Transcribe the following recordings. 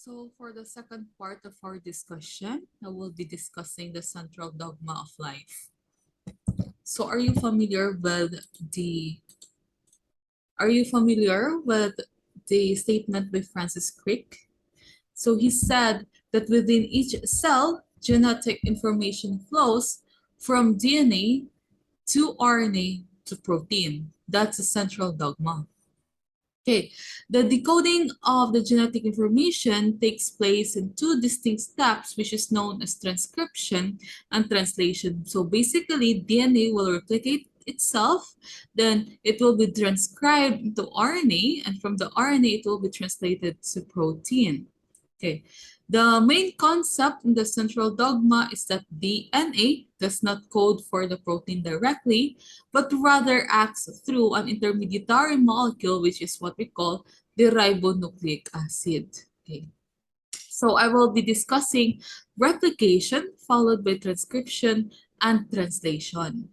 So for the second part of our discussion, I will be discussing the central dogma of life. So the are you familiar with the statement by Francis Crick? So he said that within each cell, genetic information flows from DNA to RNA to protein. That's a central dogma. Okay, the decoding of the genetic information takes place in two distinct steps, which is known as transcription and translation. So basically, DNA will replicate itself, then it will be transcribed into RNA, and from the RNA, it will be translated to protein. Okay. The main concept in the central dogma is that DNA does not code for the protein directly, but rather acts through an intermediary molecule, which is what we call the ribonucleic acid. Okay. So I will be discussing replication, followed by transcription and translation.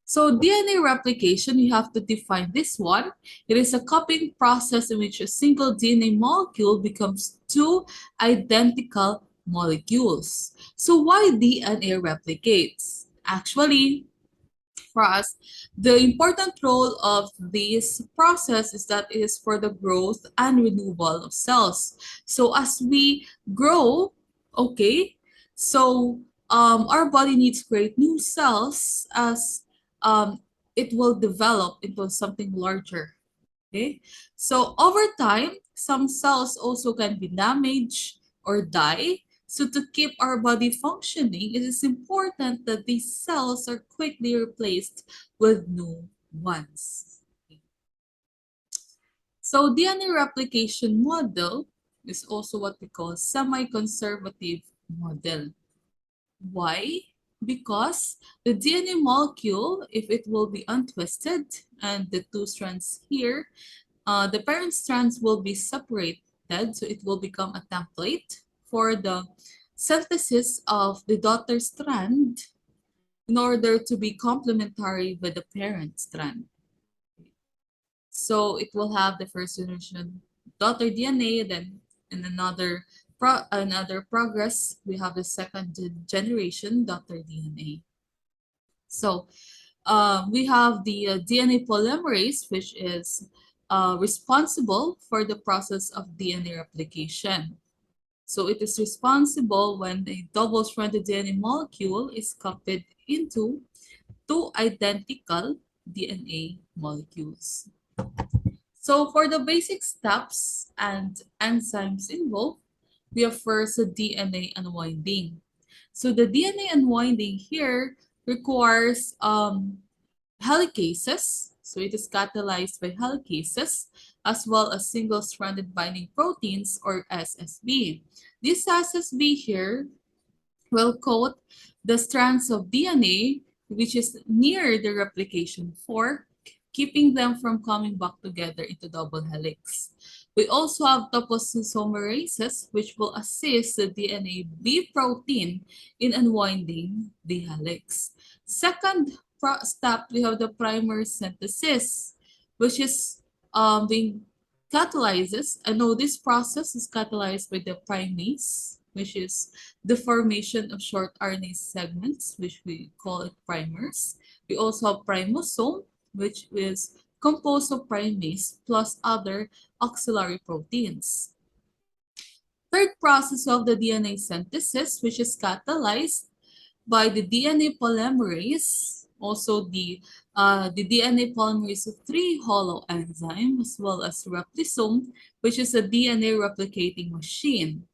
So DNA replication, you have to define this one. It is a copying process in which a single DNA molecule becomes two identical molecules. So why DNA replicates? Actually, for us, the important role of this process is that it is for the growth and renewal of cells. So as we grow, okay, so our body needs to create new cells as um, it will develop into something larger. Okay, so over time, some cells also can be damaged or die. So to keep our body functioning, it is important that these cells are quickly replaced with new ones. So DNA replication model is also what we call semi-conservative model. Why? Because the DNA molecule, if it will be untwisted and the two strands here, the parent strands will be separated, so it will become a template for the synthesis of the daughter strand in order to be complementary with the parent strand. So it will have the first generation daughter DNA, then in another progress, we have the second generation daughter DNA. So we have the DNA polymerase, which is responsible for the process of DNA replication. So it is responsible when a double-stranded DNA molecule is copied into two identical DNA molecules. So for the basic steps and enzymes involved, we have first the DNA unwinding. So the DNA unwinding here requires helicases. So it is catalyzed by helicases as well as single-stranded binding proteins or SSB. This SSB here will coat the strands of DNA which is near the replication fork, keeping them from coming back together into double helix. We also have toposisomerases which will assist the DNA B protein in unwinding the helix. Second step, we have the primer synthesis, which is being catalyzes. I know this process is catalyzed by the primase, which is the formation of short RNA segments, which we call it primers. We also have primosome, which is composed of primase plus other auxiliary proteins. Third process of the DNA synthesis, which is catalyzed by the DNA polymerase, also the DNA polymerase 3 hollow enzyme, as well as replisome, which is a DNA replicating machine.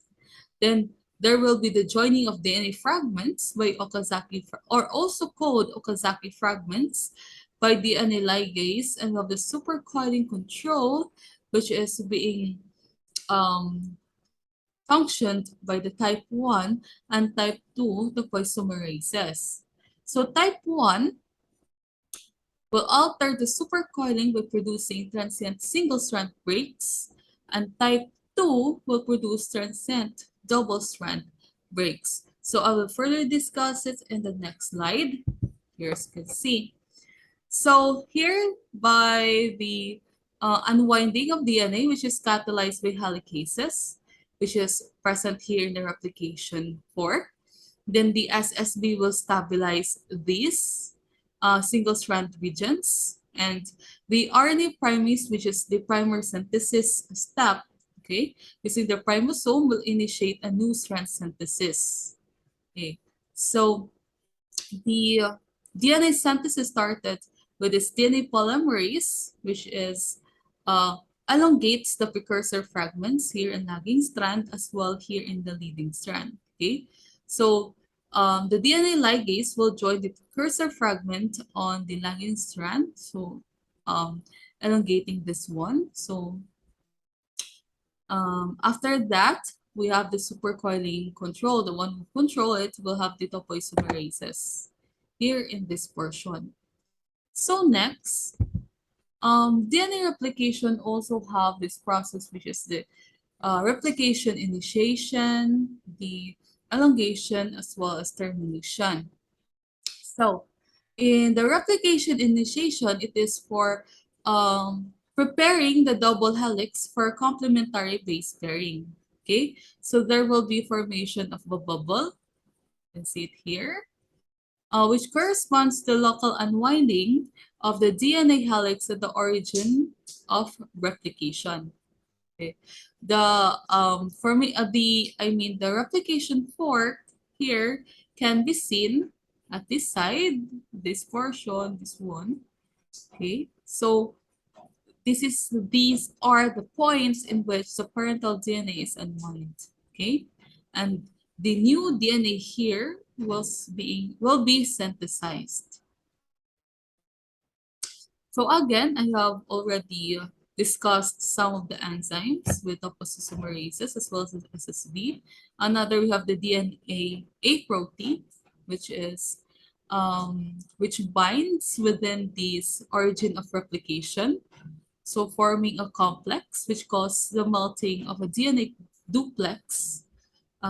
Then there will be the joining of DNA fragments by Okazaki, or also called Okazaki fragments by DNA ligase, and of the supercoiling control, which is being um, functioned by the type 1 and type 2 topoisomerases. So type 1 will alter the supercoiling by producing transient single-strand breaks, and type 2 will produce transient double-strand breaks. So I will further discuss it in the next slide. Here you can see. So here, by the unwinding of DNA, which is catalyzed by helicases, which is present here in the replication fork. Then the SSB will stabilize these single strand regions. And the RNA primase, which is the primer synthesis step, okay, using the primosome will initiate a new strand synthesis. Okay, so the DNA synthesis started with this DNA polymerase, which is uh, elongates the precursor fragments here in lagging strand as well here in the leading strand. Okay, so the DNA ligase will join the precursor fragment on the lagging strand, so elongating this one. So after that, we have the supercoiling control. The one who control it will have the topoisomerases here in this portion. So next, DNA replication also have this process which is the replication initiation, the elongation, as well as termination. So in the replication initiation, it is for preparing the double helix for complementary base pairing. Okay, so there will be formation of a bubble. You can see it here, which corresponds to local unwinding of the DNA helix at the origin of replication. Okay. The for me the I mean the replication fork here can be seen at this side, this portion, this one. Okay, so these are the points in which the parental DNA is unwound. Okay, and the new DNA here will be synthesized. So again, I have already discussed some of the enzymes with topoisomerases as well as SSB. Another, we have the DNA A protein, which is which binds within this origin of replication. So forming a complex which causes the melting of a DNA duplex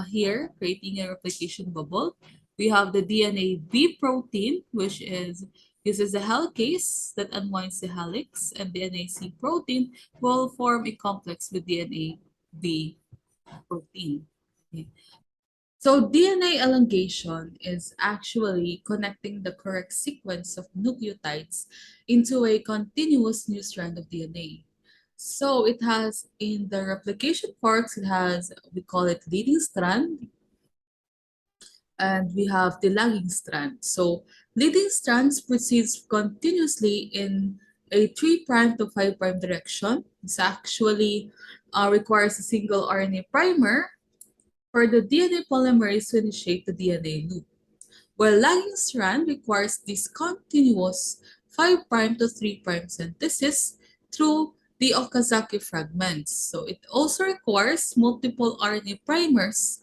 here, creating a replication bubble. We have the DNA B protein, which is uses a helicase that unwinds the helix, and DNA C protein will form a complex with DNA B protein. Okay. So DNA elongation is actually connecting the correct sequence of nucleotides into a continuous new strand of DNA. So it has in the replication forks, it has, we call it leading strand, and we have the lagging strand. So leading strands proceeds continuously in a 3' to 5' direction. This actually requires a single RNA primer for the DNA polymerase to initiate the DNA loop, while lagging strand requires this continuous 5' to 3' synthesis through the Okazaki fragments. So it also requires multiple RNA primers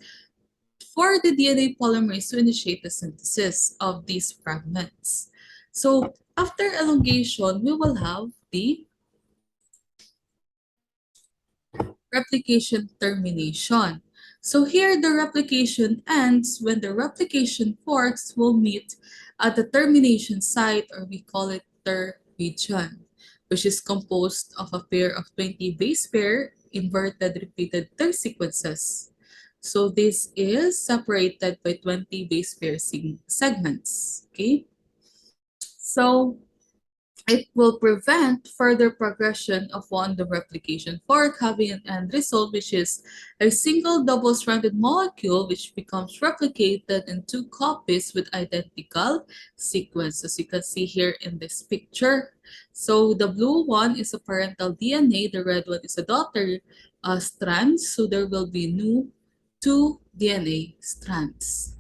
for the DNA polymerase to initiate the synthesis of these fragments. So after elongation, we will have the replication termination. So here the replication ends when the replication forks will meet at the termination site, or we call it ter region, which is composed of a pair of 20 base pair inverted repeated ter sequences. So this is separated by 20 base pair segments. Okay, so it will prevent further progression of the replication fork, having an end result which is a single double-stranded molecule which becomes replicated in two copies with identical sequence, as you can see here in this picture. So the blue one is a parental DNA, the red one is a daughter strand, so there will be two DNA strands.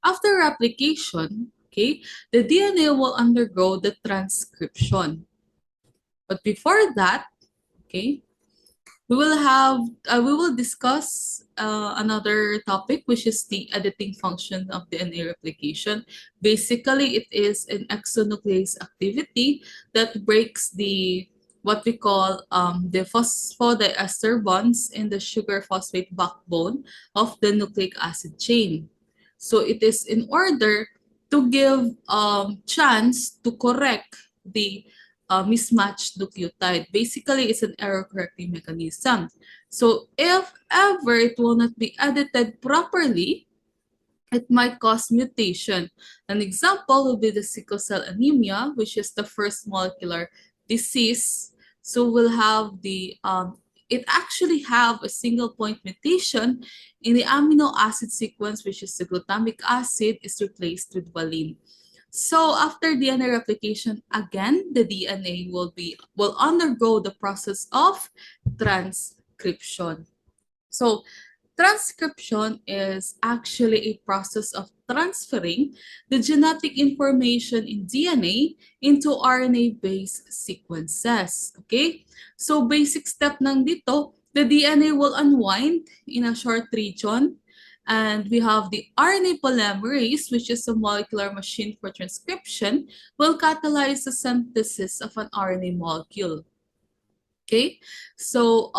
After replication, okay, the DNA will undergo the transcription. But before that, okay, we will discuss another topic, which is the editing function of DNA replication. Basically, it is an exonuclease activity that breaks the what we call the phosphodiester bonds in the sugar phosphate backbone of the nucleic acid chain. So it is in order to give chance to correct the mismatched nucleotide. Basically, it's an error correcting mechanism. So if ever it will not be edited properly, it might cause mutation. An example will be the sickle cell anemia, which is the first molecular disease. So we'll have it actually have a single point mutation in the amino acid sequence, which is the glutamic acid is replaced with valine. So after DNA replication, again, the DNA will undergo the process of transcription. So transcription is actually a process of transferring the genetic information in DNA into RNA-based sequences. Okay? So basic step nang dito, the DNA will unwind in a short region, and we have the RNA polymerase, which is a molecular machine for transcription, will catalyze the synthesis of an RNA molecule. Okay? So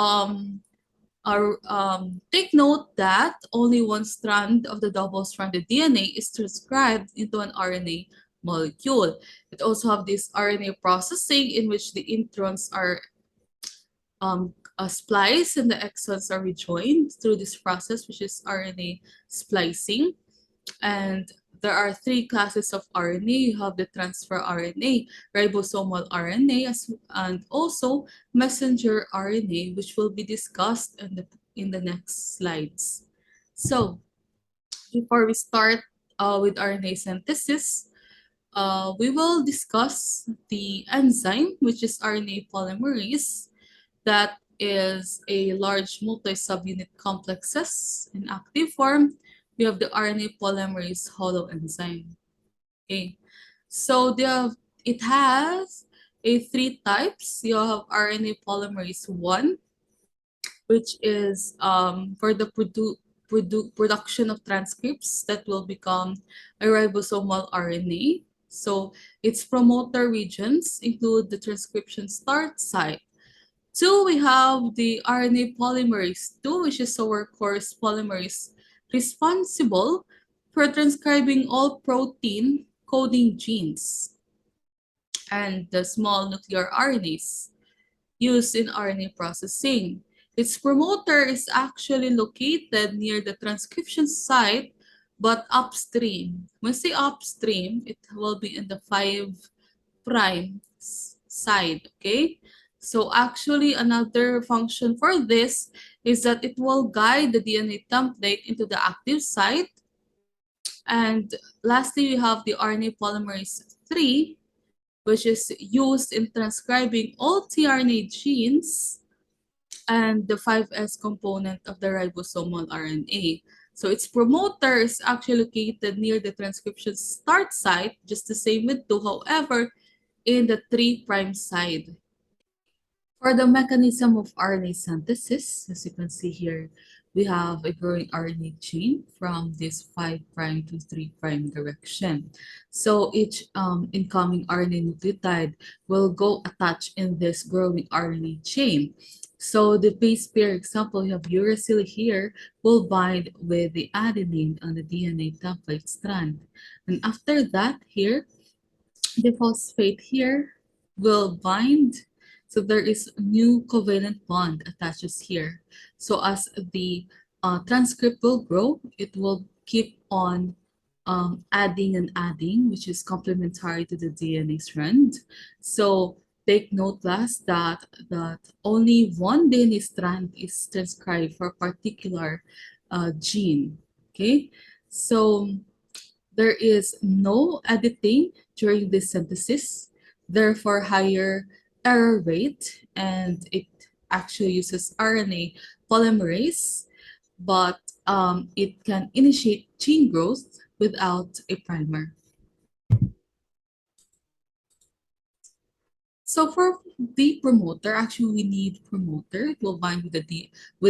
take note that only one strand of the double-stranded DNA is transcribed into an RNA molecule. It also have this RNA processing in which the introns are spliced and the exons are rejoined through this process, which is RNA splicing. And there are three classes of RNA. You have the transfer RNA, ribosomal RNA, and also messenger RNA, which will be discussed in the next slides. So before we start with RNA synthesis, we will discuss the enzyme, which is RNA polymerase, that is a large multi-subunit complexes in active form. We have the RNA polymerase holoenzyme. Okay, so it has a three types. You have RNA polymerase 1, which is for the production of transcripts that will become a ribosomal RNA. So its promoter regions include the transcription start site. Two, we have the RNA polymerase 2, which is our workhorse polymerase responsible for transcribing all protein coding genes and the small nuclear RNAs used in RNA processing. Its promoter is actually located near the transcription site but upstream. When I say upstream, it will be in the 5' side, okay? So actually another function for this is that it will guide the DNA template into the active site. And lastly, we have the RNA polymerase 3, which is used in transcribing all tRNA genes and the 5S component of the ribosomal RNA. So its promoter is actually located near the transcription start site, just the same with 2, however, in the 3' side. For the mechanism of RNA synthesis, as you can see here, we have a growing RNA chain from this 5' to 3' direction. So each incoming RNA nucleotide will go attach in this growing RNA chain. So the base pair example, you have uracil here, will bind with the adenine on the DNA template strand. And after that here, the phosphate here will bind. So there is a new covalent bond attaches here. So as the transcript will grow, it will keep on adding and adding, which is complementary to the DNA strand. So take note, class, that only one DNA strand is transcribed for a particular gene. Okay, so there is no editing during this synthesis, therefore higher error rate, and it actually uses RNA polymerase, but it can initiate gene growth without a primer. So for the promoter, actually we need promoter. It will bind with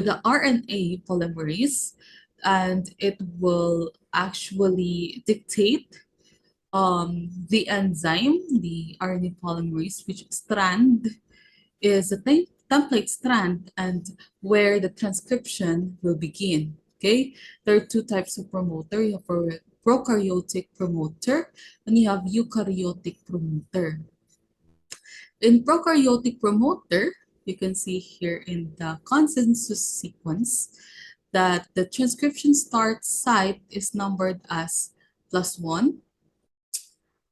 the RNA polymerase, and it will actually dictate the enzyme, the RNA polymerase, which strand is a template strand and where the transcription will begin. Okay, there are two types of promoter. You have a prokaryotic promoter and you have eukaryotic promoter. In prokaryotic promoter, you can see here in the consensus sequence that the transcription start site is numbered as +1,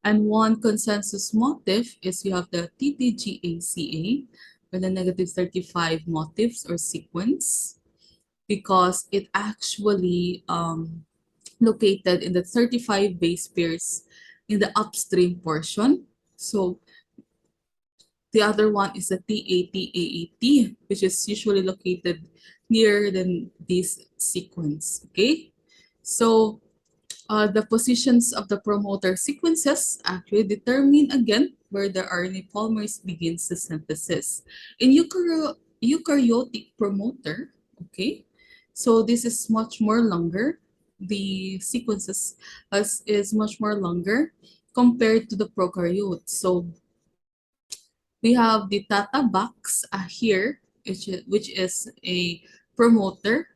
and one consensus motif is you have the TTGACA, or the -35 motifs or sequence, because it actually located in the 35 base pairs in the upstream portion. So the other one is the TATAAT, which is usually located nearer than this sequence. Okay, so the positions of the promoter sequences actually determine again where the RNA polymerase begins the synthesis. In eukaryotic promoter, okay, so this is much more longer. The sequences is much more longer compared to the prokaryote. So we have the Tata box here, which is a promoter.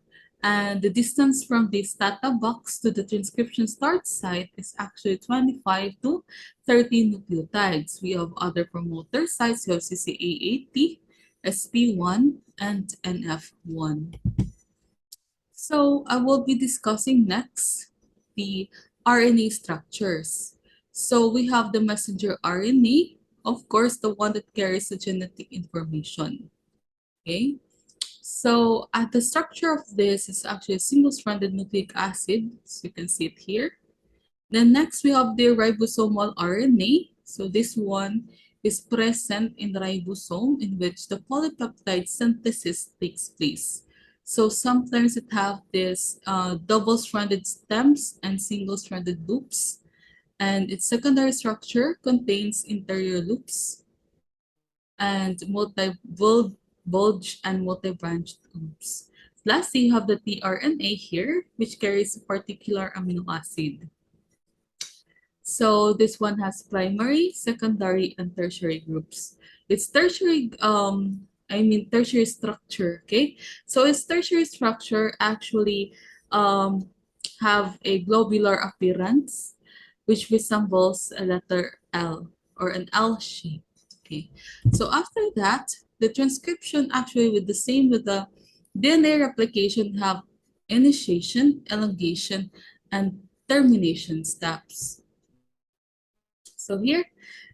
And the distance from this Tata box to the transcription start site is actually 25 to 30 nucleotides. We have other promoter sites. We have CCA80, SP1, and NF1. So I will be discussing next the RNA structures. So we have the messenger RNA, of course, the one that carries the genetic information. Okay. So at the structure of this is actually a single-stranded nucleic acid. So you can see it here. Then next we have the ribosomal RNA. So this one is present in the ribosome in which the polypeptide synthesis takes place. So sometimes it have this double-stranded stems and single-stranded loops. And its secondary structure contains interior loops and multi-bulge and multi-branched loops. Lastly, you have the tRNA here, which carries a particular amino acid. So this one has primary, secondary, and tertiary groups. Its tertiary structure, okay? So its tertiary structure actually have a globular appearance, which resembles a letter L or an L shape, okay? So after that, the transcription actually with the same with the DNA replication have initiation, elongation, and termination steps. So here,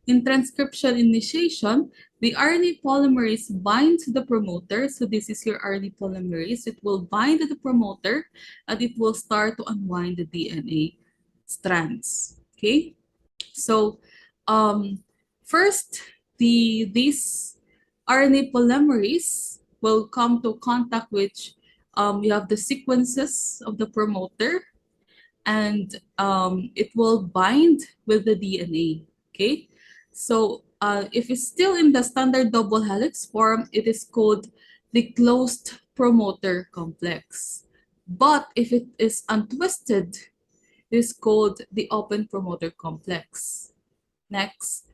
in transcription initiation, the RNA polymerase binds to the promoter. So this is your RNA polymerase. It will bind to the promoter and it will start to unwind the DNA strands. Okay. So first, this RNA polymerase will come to contact with you have the sequences of the promoter, and it will bind with the DNA. Okay, so if it's still in the standard double helix form, it is called the closed promoter complex. But if it is untwisted, it is called the open promoter complex. Next,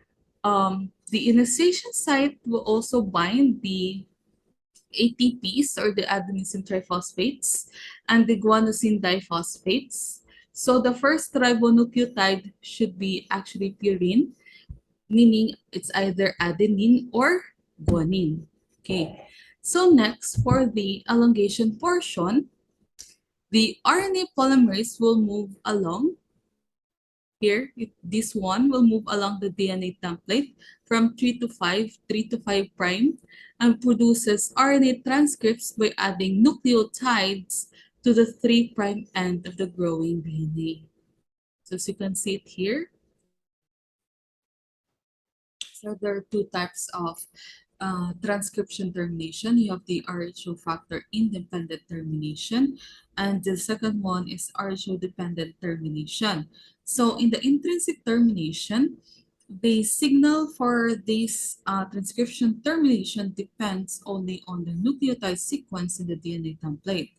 the initiation site will also bind the ATPs or the adenosine triphosphates and the guanosine diphosphates. So the first ribonucleotide should be actually purine, meaning it's either adenine or guanine. Okay. So next, for the elongation portion, the RNA polymerase will move along here. This one will move along the DNA template from 3 to 5 prime, and produces RNA transcripts by adding nucleotides to the 3 prime end of the growing DNA. So as you can see it here, so there are two types of transcription termination. You have the RHO factor independent termination, and the second one is RHO dependent termination. So in the intrinsic termination, the signal for this transcription termination depends only on the nucleotide sequence in the DNA template,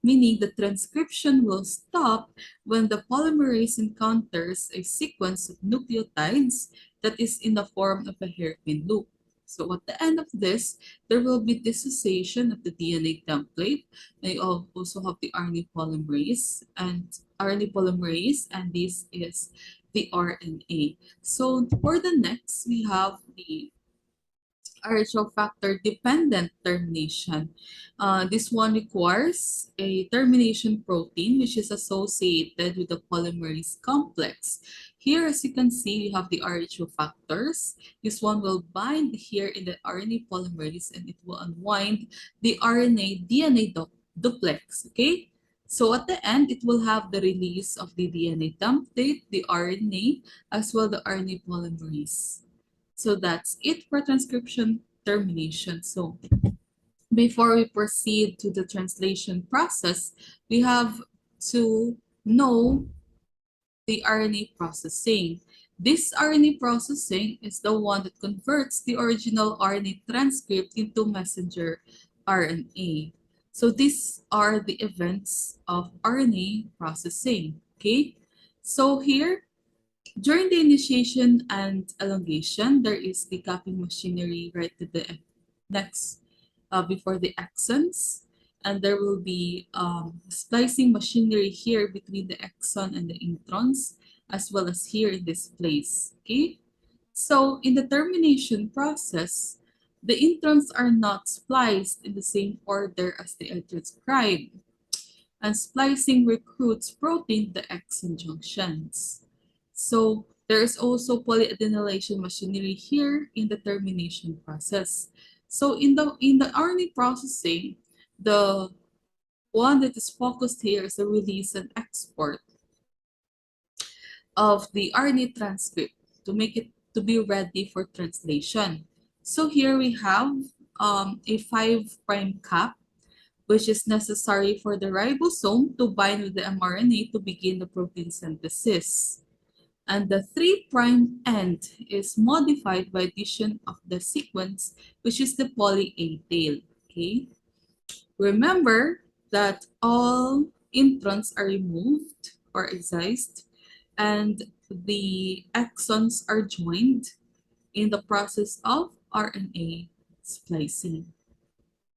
meaning the transcription will stop when the polymerase encounters a sequence of nucleotides that is in the form of a hairpin loop. So at the end of this, there will be dissociation of the DNA template. They also have the RNA polymerase, and this is the RNA. So for the next, we have the RH factor dependent termination. This one requires a termination protein which is associated with the polymerase complex. Here, as you can see, we have the RH factors. This one will bind here in the RNA polymerase and it will unwind the RNA DNA duplex. Okay? So at the end, it will have the release of the DNA template, the RNA, as well the RNA polymerase. So that's it for transcription termination. So before we proceed to the translation process, we have to know the RNA processing. This RNA processing is the one that converts the original RNA transcript into messenger RNA. So these are the events of RNA processing. Okay, so here during the initiation and elongation, there is the copying machinery right to the next before the exons. And there will be splicing machinery here between the exon and the introns, as well as here in this place. Okay, so in the termination process, the introns are not spliced in the same order as the transcribed, and splicing recruits protein to exon junctions. So there is also polyadenylation machinery here in the termination process. So in the RNA processing, the one that is focused here is the release and export of the RNA transcript to make it to be ready for translation. So here we have a 5' cap, which is necessary for the ribosome to bind with the mRNA to begin the protein synthesis. And the 3' end is modified by addition of the sequence, which is the poly A tail. Okay? Remember that all introns are removed or excised, and the exons are joined in the process of RNA splicing.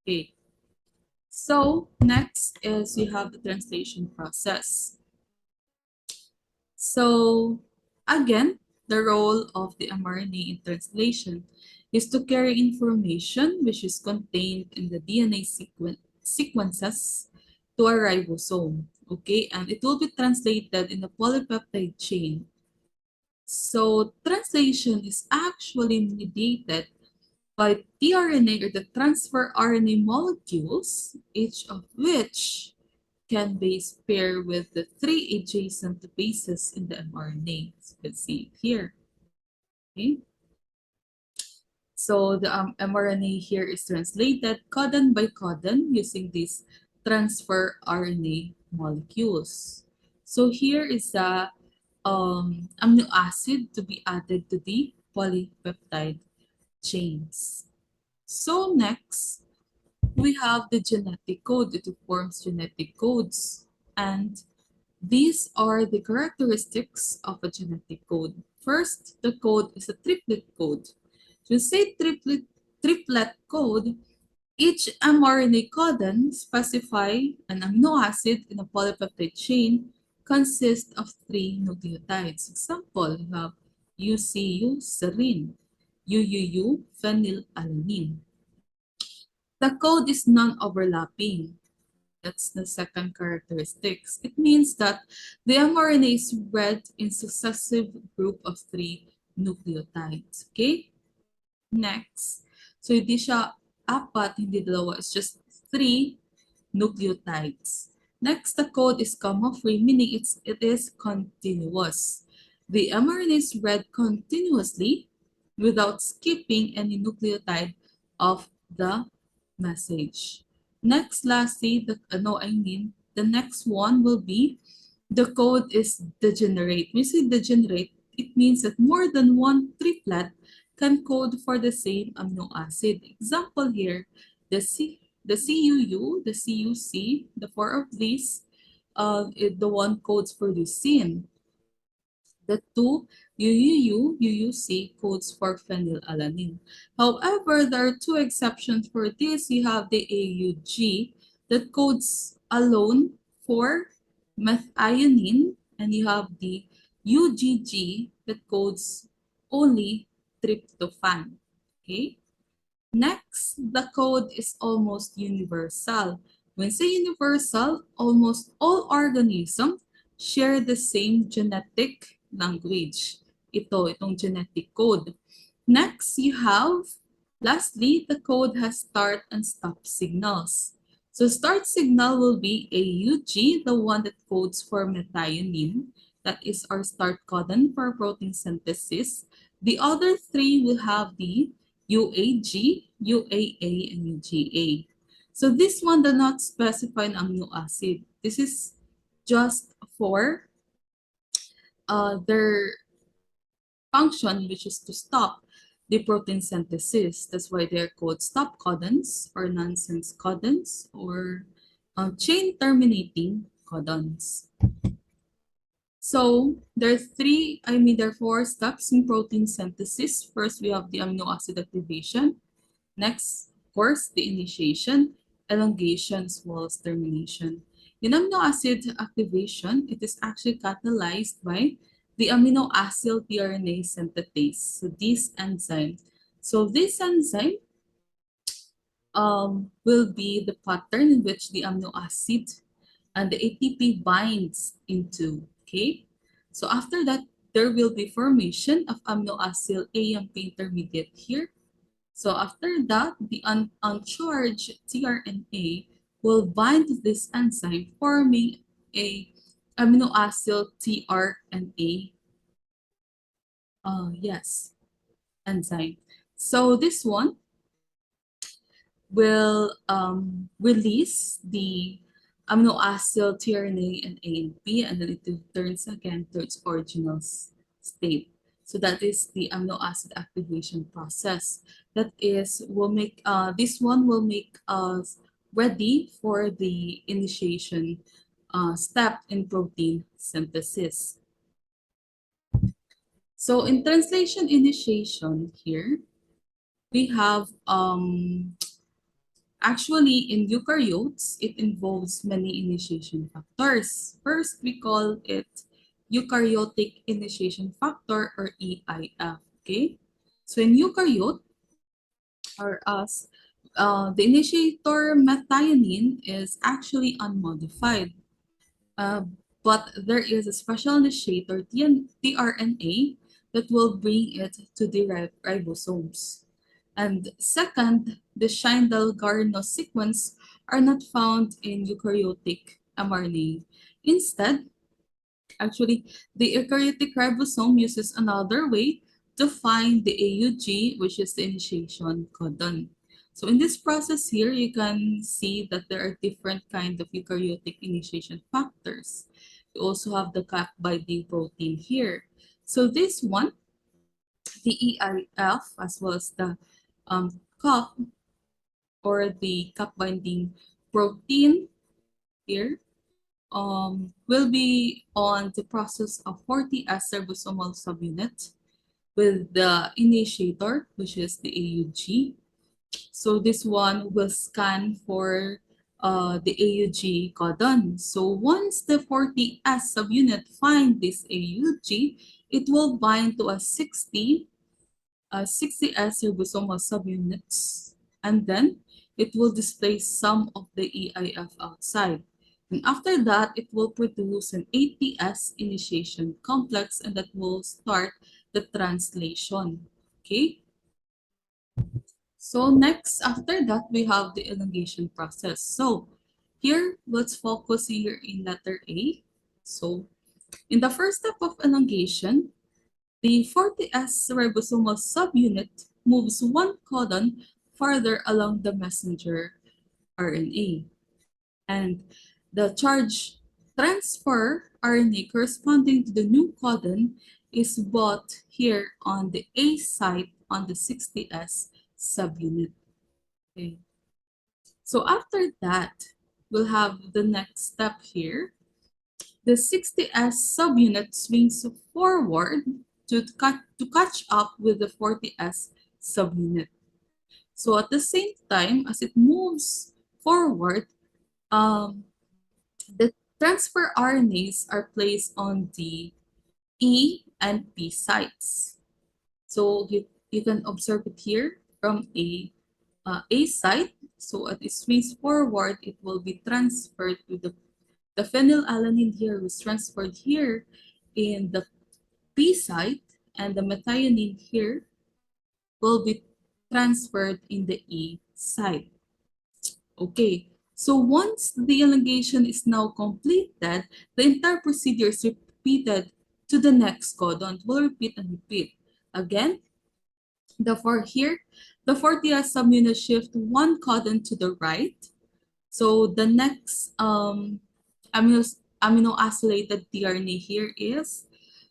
Okay. So next is you have the translation process. So again, the role of the mRNA in translation is to carry information which is contained in the DNA sequences to a ribosome. Okay, and it will be translated in the polypeptide chain. So translation is actually mediated by tRNA or the transfer RNA molecules, each of which can base pair with the 3 adjacent bases in the mRNA. As you can see here. Okay. So the mRNA here is translated codon by codon using these transfer RNA molecules. So here is the amino acid to be added to the polypeptide chains. So next, we have the genetic code. It forms genetic codes. And these are the characteristics of a genetic code. First, the code is a triplet code. To say triplet code, each mRNA codon specify an amino acid in a polypeptide chain consists of 3 nucleotides. Example, you have UCU serine, UUU phenylalanine. The code is non-overlapping. That's the second characteristics. It means that the mRNA is read in successive group of 3 nucleotides. Okay? Next. So hindi siya apat, hindi dalawa. It's just 3 nucleotides. Next, the code is comma-free, meaning it is continuous. The mRNA is read continuously without skipping any nucleotide of the message. Next, lastly, the next one will be the code is degenerate. When you say degenerate, it means that more than one triplet can code for the same amino acid. Example here, the CUU, the CUC, the 4 of these, the one codes for leucine. The 2 UUC codes for phenylalanine. However, there are 2 exceptions for this. You have the AUG that codes alone for methionine, and you have the UGG that codes only tryptophan. Okay? Next, the code is almost universal. When say universal, almost all organisms share the same genetic language. Itong genetic code. Next, you have, lastly, the code has start and stop signals. So start signal will be AUG, the one that codes for methionine. That is our start codon for protein synthesis. The other three will have the UAG, UAA, and UGA. So this one does not specify an amino acid. This is just for their function, which is to stop the protein synthesis. That's why they're called stop codons or nonsense codons or chain terminating codons. So there are four steps in protein synthesis. First, we have the amino acid activation. Next, of course, the initiation, elongation, as well as termination. In amino acid activation, it is actually catalyzed by the amino acid tRNA synthetase. So this enzyme. So this enzyme will be the pattern in which the amino acid and the ATP binds into. Okay. So after that, there will be formation of amino acid AMP intermediate here. So after that, the uncharged tRNA will bind to this enzyme, forming a amino acid tRNA. Yes, enzyme. So this one will release the amino acid tRNA and AMP, and then it returns again to its original state. So that is the amino acid activation process. That is, will make this one will make us ready for the initiation step in protein synthesis. So in translation initiation here, we have actually, in eukaryotes, it involves many initiation factors. First, we call it eukaryotic initiation factor or EIF. Okay, so in eukaryote or us, the initiator methionine is actually unmodified, uh, but there is a special initiator tRNA that will bring it to the ribosomes. And second, the Schindel-Garno sequence are not found in eukaryotic mRNA. Instead, actually, the eukaryotic ribosome uses another way to find the AUG, which is the initiation codon. So in this process here, you can see that there are different kinds of eukaryotic initiation factors. You also have the cap binding protein here. So this one, the EIF, as well as the COP or the cap binding protein here, will be on the process of 40S ribosomal subunit with the initiator, which is the AUG. So this one will scan for the AUG codon. So once the 40S subunit find this AUG, it will bind to a 60S ribosomal subunits, and then it will display some of the EIF outside. And after that, it will produce an ATS initiation complex, and that will start the translation. Okay? So next, after that, we have the elongation process. So here, let's focus here in letter A. So in the first step of elongation, the 40S ribosomal subunit moves one codon farther along the messenger RNA. And the charge transfer RNA corresponding to the new codon is bought here on the A site on the 60S subunit. Okay. So after that, we'll have the next step here. The 60S subunit swings forward to catch up with the 40S subunit. So at the same time, as it moves forward, um, the transfer RNAs are placed on the E and P sites. So you can observe it here from A A site. So as it swings forward, it will be transferred to the phenylalanine here was transferred here in the P site, and the methionine here will be transferred in the E site. Okay, so once the elongation is now completed, the entire procedure is repeated to the next codon. We'll repeat and repeat. Again, the 40S subunit shift one codon to the right. So the next amino, amino acylated tRNA here is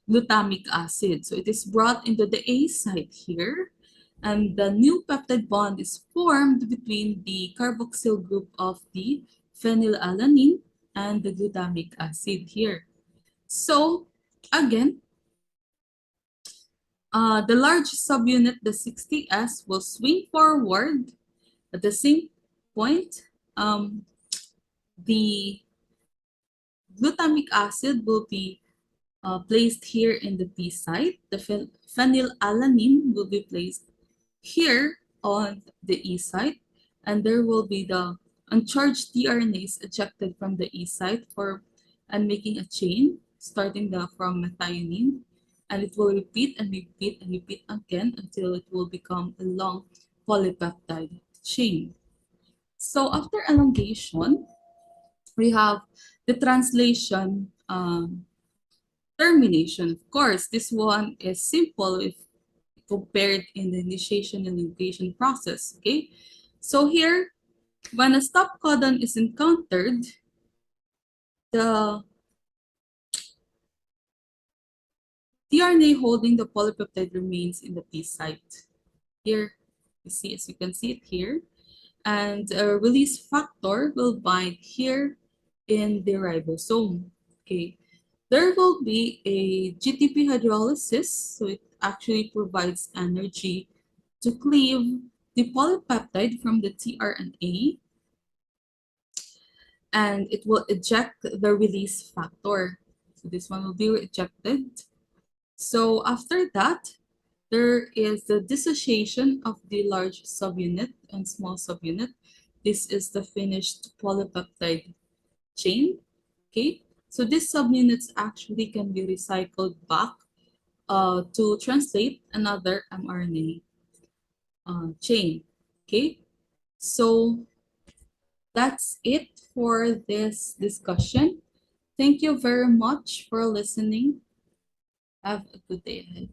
glutamic acid. So it is brought into the A site here, and the new peptide bond is formed between the carboxyl group of the phenylalanine and the glutamic acid here. So again, the large subunit, the 60S, will swing forward at the same point. The glutamic acid will be placed here in the P site. The phenylalanine will be placed here on the E site, and there will be the uncharged tRNAs ejected from the E site and making a chain starting from methionine, and it will repeat and repeat and repeat again until it will become a long polypeptide chain. So after elongation, we have the translation termination. Of course, this one is simple if compared in the initiation and elongation process. Okay, so here, when a stop codon is encountered, the tRNA holding the polypeptide remains in the P site. Here, you see, as you can see it here, and a release factor will bind here in the ribosome. Okay, there will be a GTP hydrolysis, so it actually provides energy to cleave the polypeptide from the tRNA, and it will eject the release factor. So this one will be ejected. So after that, there is the dissociation of the large subunit and small subunit. This is the finished polypeptide chain. Okay, so these subunits actually can be recycled back to translate another mRNA chain. Okay, so that's it for this discussion. Thank you very much for listening. Have a good day ahead.